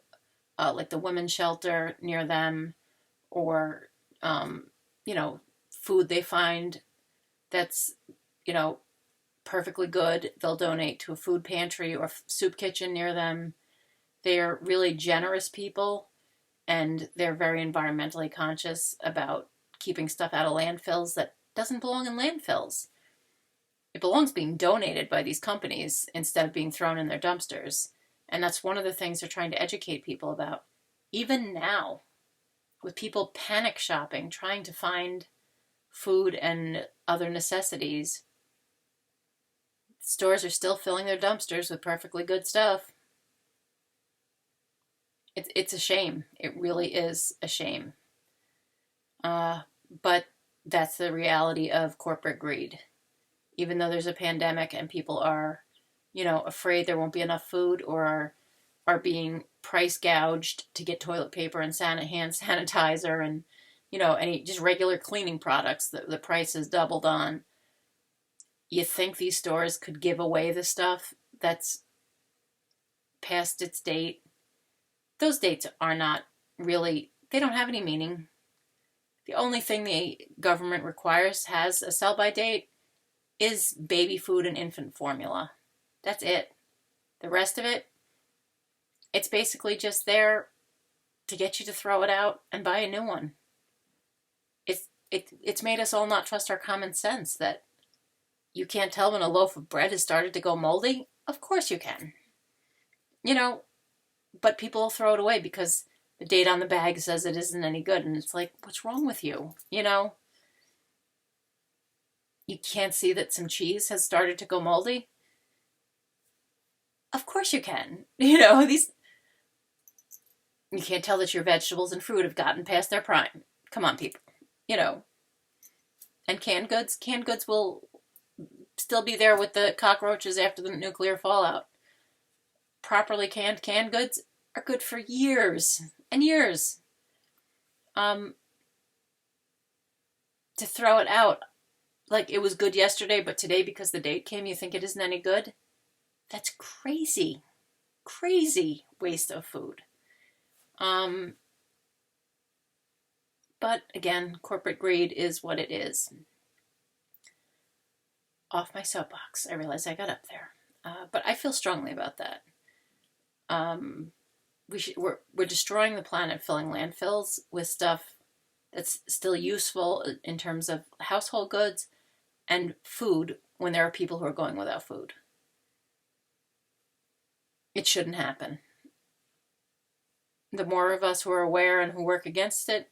like the women's shelter near them, or you know, food they find that's, you know, perfectly good, they'll donate to a food pantry or soup kitchen near them. They're really generous people, and they're very environmentally conscious about keeping stuff out of landfills that doesn't belong in landfills. It belongs being donated by these companies instead of being thrown in their dumpsters. And that's one of the things they're trying to educate people about. Even now, with people panic shopping, trying to find food and other necessities, stores are still filling their dumpsters with perfectly good stuff. It's a shame. It really is a shame. But that's the reality of corporate greed. Even though there's a pandemic and people are, afraid there won't be enough food, or are being price gouged to get toilet paper and hand sanitizer and, any just regular cleaning products that the price has doubled on. You think these stores could give away the stuff that's past its date? Those dates are not really, they don't have any meaning. The only thing the government requires has a sell-by date is baby food and infant formula. That's it. The rest of it, it's basically just there to get you to throw it out and buy a new one. It's made us all not trust our common sense that you can't tell when a loaf of bread has started to go moldy. Of course you can. But people will throw it away because the date on the bag says it isn't any good. And it's like, what's wrong with you? You can't see that some cheese has started to go moldy? Of course you can. You can't tell that your vegetables and fruit have gotten past their prime. Come on, people. And canned goods will still be there with the cockroaches after the nuclear fallout. Properly canned goods are good for years and years. To throw it out like it was good yesterday, but today because the date came, you think it isn't any good? That's crazy. Crazy waste of food. But again, corporate greed is what it is. Off my soapbox. I realize I got up there. But I feel strongly about that. We're destroying the planet, filling landfills with stuff that's still useful in terms of household goods and food when there are people who are going without food. It shouldn't happen. The more of us who are aware and who work against it,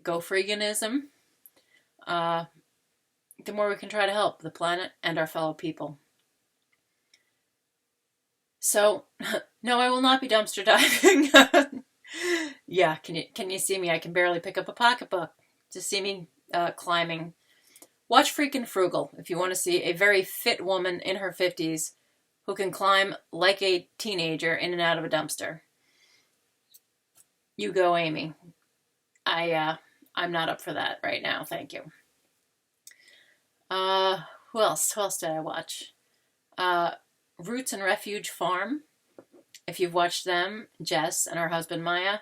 go veganism, the more we can try to help the planet and our fellow people. So, no, I will not be dumpster diving. Yeah, can you see me? I can barely pick up a pocketbook. Just see me climbing. Watch Freakin' Frugal if you want to see a very fit woman in her 50s who can climb like a teenager in and out of a dumpster. You go, Amy. I'm not up for that right now, thank you. Who else? Who else did I watch? Roots and Refuge Farm. If you've watched them, Jess and her husband Maya,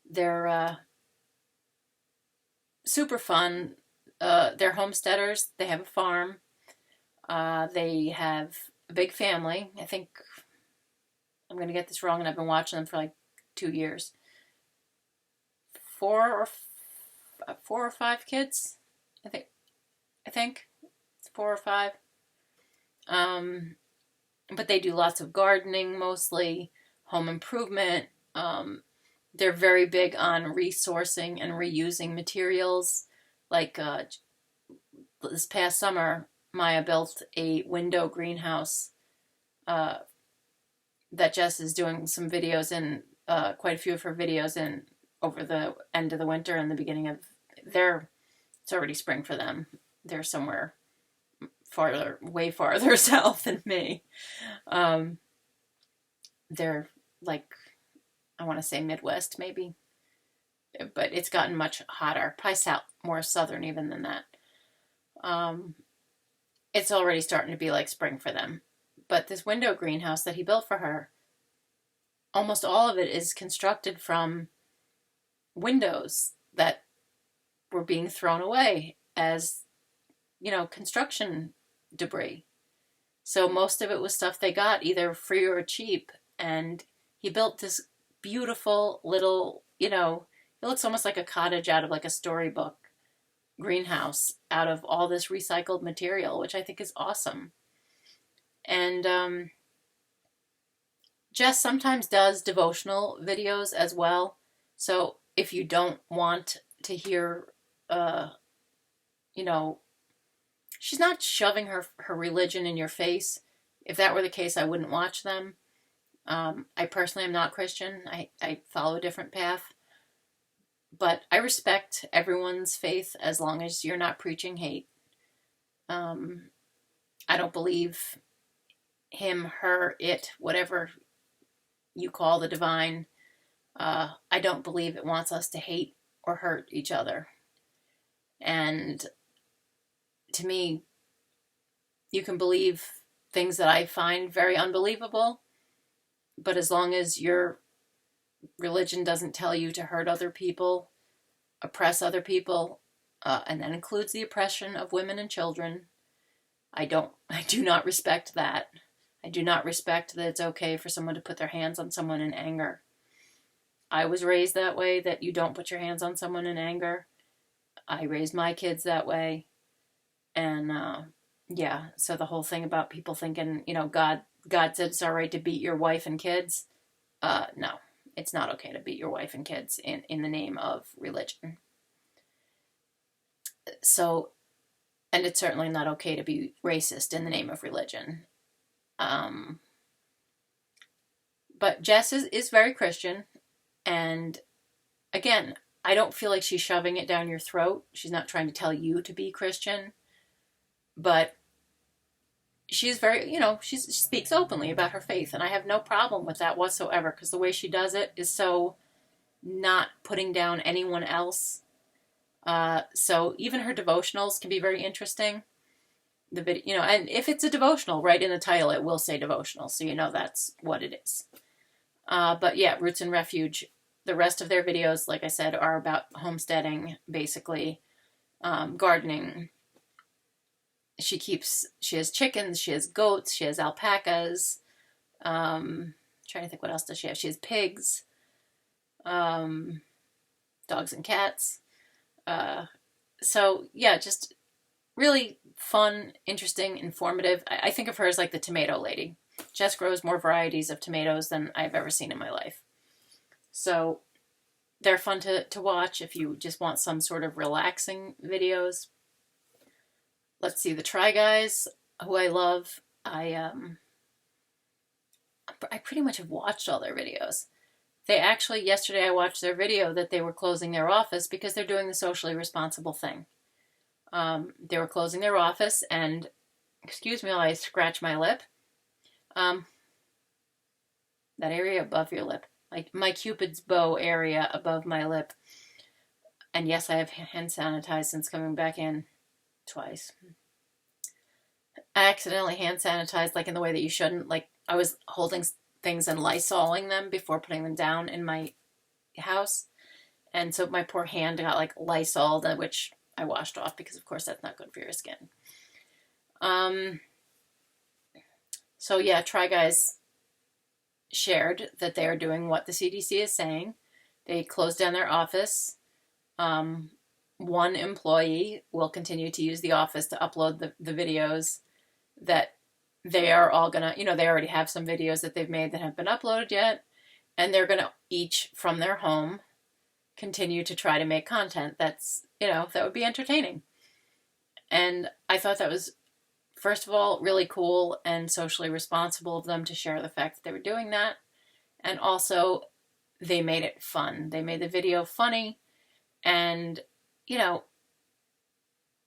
they're super fun. They're homesteaders. They have a farm. They have a big family. I think I'm going to get this wrong, and I've been watching them for like 2 years. Four or five kids, I think it's 4 or 5. But they do lots of gardening, mostly home improvement. They're very big on resourcing and reusing materials. Like this past summer, Maya built a window greenhouse that Jess is doing some videos in, quite a few of her videos in over the end of the winter and the beginning of it's already spring for them. They're somewhere way farther south than me. They're like, I want to say Midwest maybe, but it's gotten much hotter, probably more southern even than that. it's already starting to be like spring for them. But this window greenhouse that he built for her, almost all of it is constructed from windows that were being thrown away as, construction debris. So most of it was stuff they got either free or cheap. And he built this beautiful little, it looks almost like a cottage out of like a storybook greenhouse out of all this recycled material, which I think is awesome. And Jess sometimes does devotional videos as well. So if you don't want to hear, she's not shoving her religion in your face. If that were the case, I wouldn't watch them. I personally am not Christian. I follow a different path. But I respect everyone's faith as long as you're not preaching hate. I don't believe him, her, it, whatever you call the divine. I don't believe it wants us to hate or hurt each other. And to me, you can believe things that I find very unbelievable, but as long as your religion doesn't tell you to hurt other people, oppress other people, and that includes the oppression of women and children, I do not respect that. I do not respect that it's okay for someone to put their hands on someone in anger. I was raised that way, that you don't put your hands on someone in anger. I raised my kids that way. And so the whole thing about people thinking, God said it's all right to beat your wife and kids. No, it's not okay to beat your wife and kids in the name of religion. So, and it's certainly not okay to be racist in the name of religion. But Jess is very Christian. And again, I don't feel like she's shoving it down your throat. She's not trying to tell you to be Christian. But she's very, she speaks openly about her faith. And I have no problem with that whatsoever, because the way she does it is so not putting down anyone else. So even her devotionals can be very interesting. The video, and if it's a devotional, right in the title, it will say devotional. So that's what it is. But yeah, Roots and Refuge. The rest of their videos, like I said, are about homesteading, basically, gardening. She has chickens, she has goats, she has alpacas. Trying to think, what else does she have? She has pigs, dogs and cats. So yeah, just really fun, interesting, informative. I think of her as like the tomato lady. Jess grows more varieties of tomatoes than I've ever seen in my life. So they're fun to watch if you just want some sort of relaxing videos. Let's see, the Try Guys, who I love. I pretty much have watched all their videos. They actually, yesterday I watched their video that they were closing their office because they're doing the socially responsible thing. They were closing their office, and, excuse me while I scratch my lip. That area above your lip. Like my Cupid's bow area above my lip. And yes, I have hand sanitized since coming back in twice. I accidentally hand sanitized, like in the way that you shouldn't. Like I was holding things and Lysoling them before putting them down in my house. And so my poor hand got like Lysoled, which I washed off because of course that's not good for your skin. So yeah, Try Guys shared that they are doing what the CDC is saying. They closed down their office. One employee will continue to use the office to upload the videos that they are all gonna, they already have some videos that they've made that haven't been uploaded yet, and they're gonna each from their home continue to try to make content that's, that would be entertaining. And I thought that was, first of all, really cool and socially responsible of them to share the fact that they were doing that. And also, they made it fun. They made the video funny. And,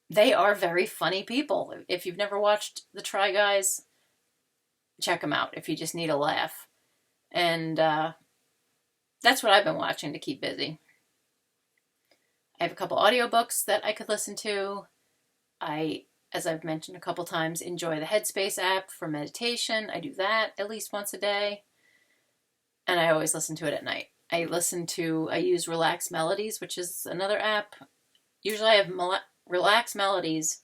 they are very funny people. If you've never watched the Try Guys, check them out if you just need a laugh. And that's what I've been watching to keep busy. I have a couple audiobooks that I could listen to. I as I've mentioned a couple times, enjoy the Headspace app for meditation. I do that at least once a day. And I always listen to it at night. I use Relax Melodies, which is another app. Usually I have Relax Melodies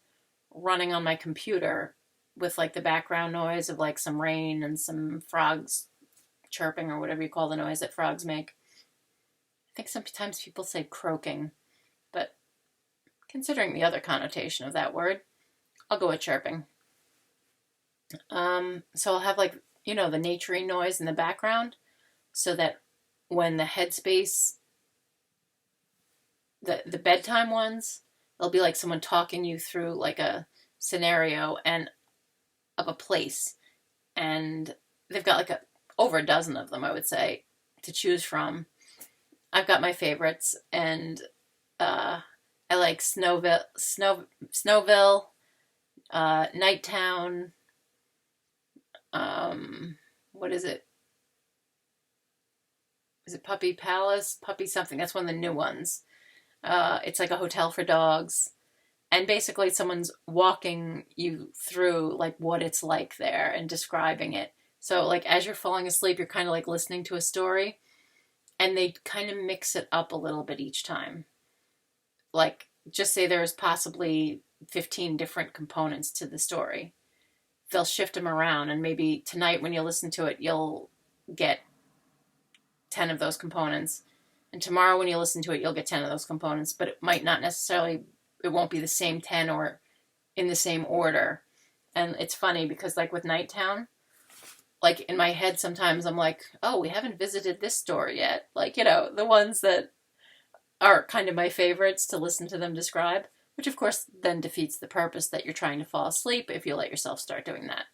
running on my computer with like the background noise of like some rain and some frogs chirping or whatever you call the noise that frogs make. I think sometimes people say croaking, but considering the other connotation of that word, I'll go with chirping. So I'll have like, the naturey noise in the background so that when the Headspace, the bedtime ones, it'll be like someone talking you through like a scenario and of a place. And they've got like over a dozen of them, I would say, to choose from. I've got my favorites, and I like Snowville, Nighttown. What is it? Is it Puppy Palace? Puppy something. That's one of the new ones. It's like a hotel for dogs. And basically someone's walking you through like what it's like there and describing it. So like as you're falling asleep, you're kind of like listening to a story, and they kind of mix it up a little bit each time. Like just say there's possibly 15 different components to the story. They'll shift them around, and maybe tonight when you listen to it, you'll get 10 of those components. And tomorrow when you listen to it, you'll get 10 of those components, but it might not necessarily, it won't be the same 10 or in the same order. And it's funny because like with Nighttown, like in my head sometimes I'm like, oh, we haven't visited this store yet. Like, the ones that are kind of my favorites to listen to them describe, which of course then defeats the purpose that you're trying to fall asleep if you let yourself start doing that.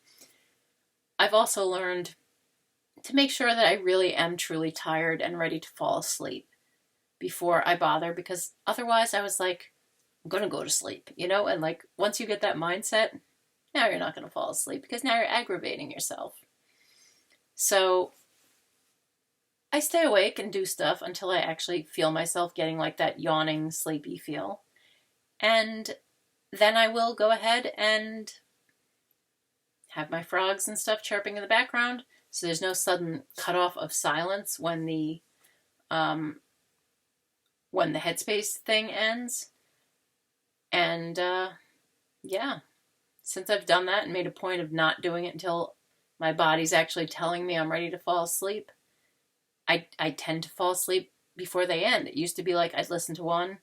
I've also learned to make sure that I really am truly tired and ready to fall asleep before I bother, because otherwise I was like, I'm going to go to sleep, and like once you get that mindset, now you're not going to fall asleep because now you're aggravating yourself. So I stay awake and do stuff until I actually feel myself getting like that yawning, sleepy feel. And then I will go ahead and have my frogs and stuff chirping in the background, so there's no sudden cutoff of silence when the Headspace thing ends. And yeah, since I've done that and made a point of not doing it until my body's actually telling me I'm ready to fall asleep, I tend to fall asleep before they end. It used to be like I'd listen to one,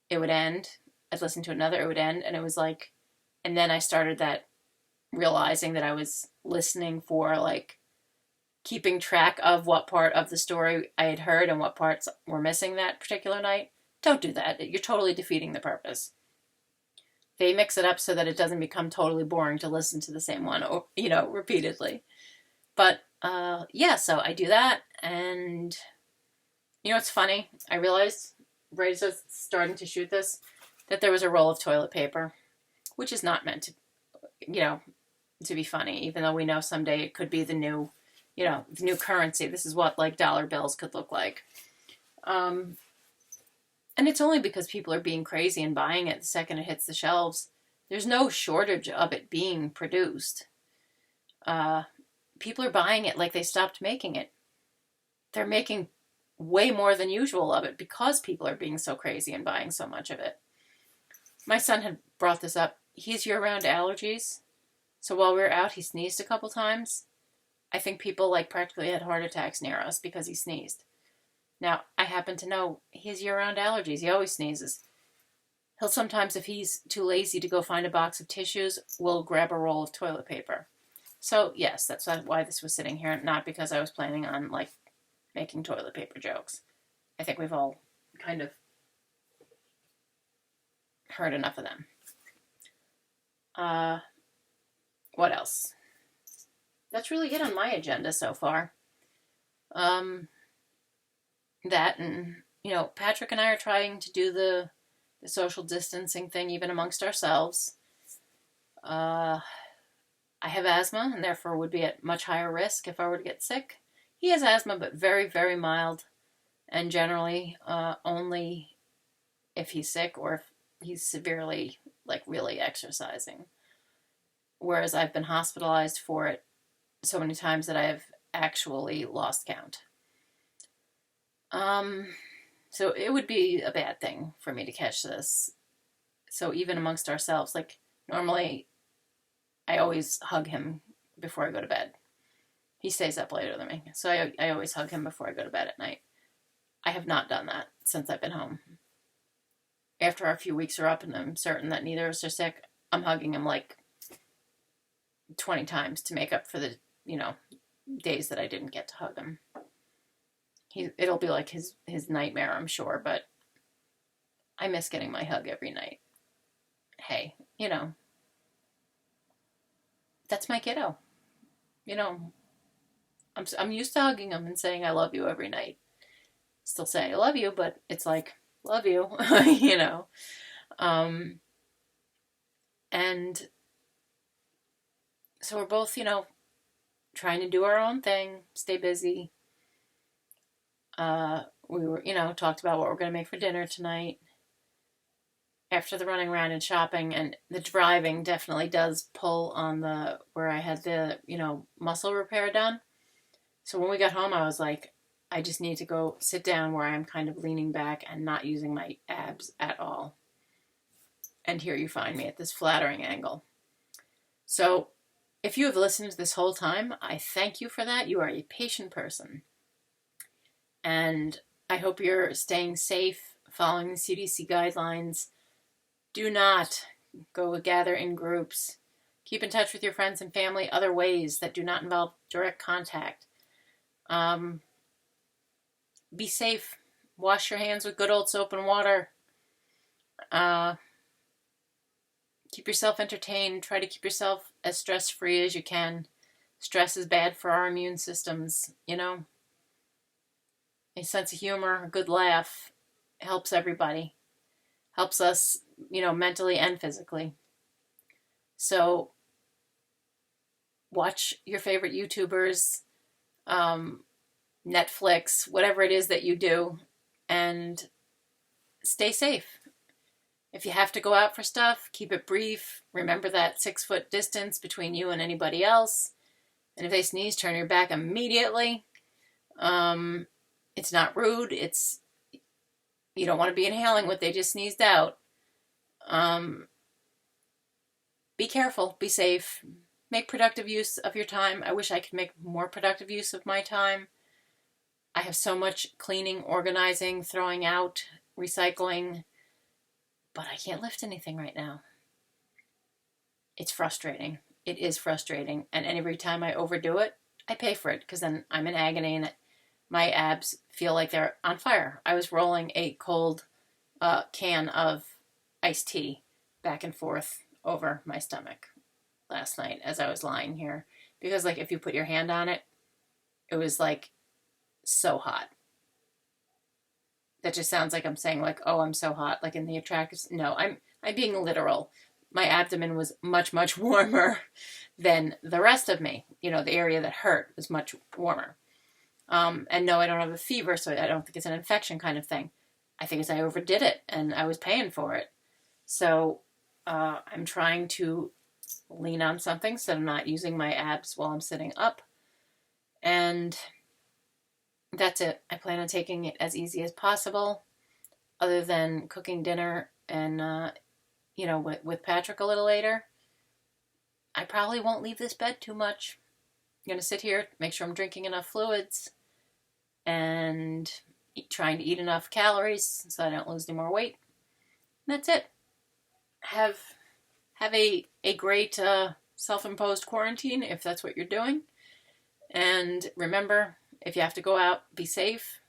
it would end. I'd listen to another, it would end. And it was like, and then I started that realizing that I was listening for like keeping track of what part of the story I had heard and what parts were missing that particular night. Don't do that. You're totally defeating the purpose. They mix it up so that it doesn't become totally boring to listen to the same one, repeatedly. But yeah, so I do that, and it's funny. I realized right as I was starting to shoot this that there was a roll of toilet paper, which is not meant to be funny, even though we know someday it could be the new currency. This is what like dollar bills could look like. And it's only because people are being crazy and buying it the second it hits the shelves. There's no shortage of it being produced. People are buying it like they stopped making it. They're making way more than usual of it because people are being so crazy and buying so much of it. My son had brought this up. He has year-round allergies. So while we were out, he sneezed a couple times. I think people like practically had heart attacks near us because he sneezed. Now, I happen to know he has year-round allergies. He always sneezes. He'll sometimes, if he's too lazy to go find a box of tissues, will grab a roll of toilet paper. So, yes, that's why this was sitting here, not because I was planning on, like, making toilet paper jokes. I think we've all kind of heard enough of them. What else? That's really it on my agenda so far. That and, Patrick and I are trying to do the social distancing thing even amongst ourselves. I have asthma and therefore would be at much higher risk if I were to get sick. He has asthma, but very, very mild, and generally only if he's sick or if he's severely like really exercising. Whereas I've been hospitalized for it so many times that I have actually lost count. So it would be a bad thing for me to catch this. So even amongst ourselves, like normally I always hug him before I go to bed. He stays up later than me. So I always hug him before I go to bed at night. I have not done that since I've been home. After our few weeks are up and I'm certain that neither of us are sick, I'm hugging him like 20 times to make up for the, days that I didn't get to hug him. It'll be like his nightmare, I'm sure, but I miss getting my hug every night. Hey, that's my kiddo. I'm used to hugging him and saying I love you every night. Still say I love you, but it's like, love you, And so we're both, trying to do our own thing, stay busy. We were, talked about what we're going to make for dinner tonight. After the running around and shopping, and the driving definitely does pull on where I had the, muscle repair done. So when we got home, I was like, I just need to go sit down where I'm kind of leaning back and not using my abs at all. And here you find me at this flattering angle. So if you have listened this whole time, I thank you for that. You are a patient person. And I hope you're staying safe, following the CDC guidelines. Do not go gather in groups. Keep in touch with your friends and family other ways that do not involve direct contact. Be safe. Wash your hands with good old soap and water. Keep yourself entertained. Try to keep yourself as stress-free as you can. Stress is bad for our immune systems, A sense of humor, a good laugh helps everybody. Helps us, mentally and physically. So watch your favorite YouTubers, Netflix, whatever it is that you do, and stay safe. If you have to go out for stuff, keep it brief. Remember that 6-foot distance between you and anybody else. And if they sneeze, turn your back immediately. It's not rude. You don't want to be inhaling what they just sneezed out. Be careful. Be safe. Make productive use of your time. I wish I could make more productive use of my time. I have so much cleaning, organizing, throwing out, recycling, but I can't lift anything right now. It's frustrating. It is frustrating. And every time I overdo it, I pay for it because then I'm in agony and my abs feel like they're on fire. I was rolling a cold can of iced tea back and forth over my stomach last night as I was lying here. Because if you put your hand on it, it was so hot. That just sounds like I'm saying oh, I'm so hot, like in the attractive. No, I'm being literal. My abdomen was much, much warmer than the rest of me. The area that hurt was much warmer. And no, I don't have a fever, so I don't think it's an infection kind of thing. I think it's I overdid it, and I was paying for it. So I'm trying to lean on something so I'm not using my abs while I'm sitting up. And that's it. I plan on taking it as easy as possible, other than cooking dinner and, with Patrick a little later. I probably won't leave this bed too much. I'm going to sit here, make sure I'm drinking enough fluids, and trying to eat enough calories so I don't lose any more weight. And that's it. Have a great self-imposed quarantine if that's what you're doing. And remember, if you have to go out, be safe.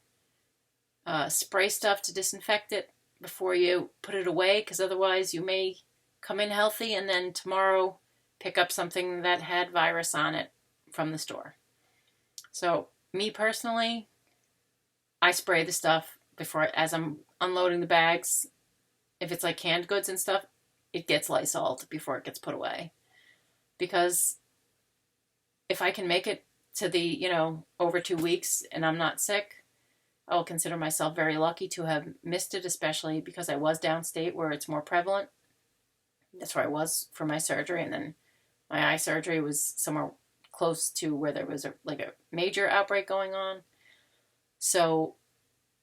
Spray stuff to disinfect it before you put it away, because otherwise you may come in healthy and then tomorrow pick up something that had virus on it from the store. So me personally, I spray the stuff as I'm unloading the bags. If it's canned goods and stuff, it gets Lysol'd before it gets put away. Because if I can make it to the, over 2 weeks and I'm not sick, I will consider myself very lucky to have missed it, especially because I was downstate where it's more prevalent. That's where I was for my surgery, and then my eye surgery was somewhere close to where there was a major outbreak going on. So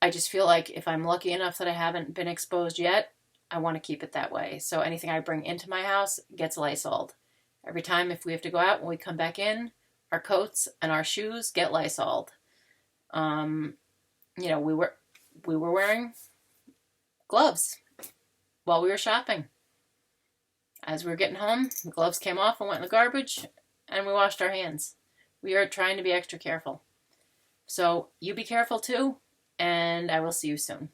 I just feel like if I'm lucky enough that I haven't been exposed yet, I want to keep it that way. So anything I bring into my house gets Lysoled. Every time if we have to go out, when we come back in, our coats and our shoes get Lysoled. Um, we were wearing gloves while we were shopping. As we were getting home, the gloves came off and went in the garbage, and we washed our hands. We are trying to be extra careful. So you be careful too, and I will see you soon.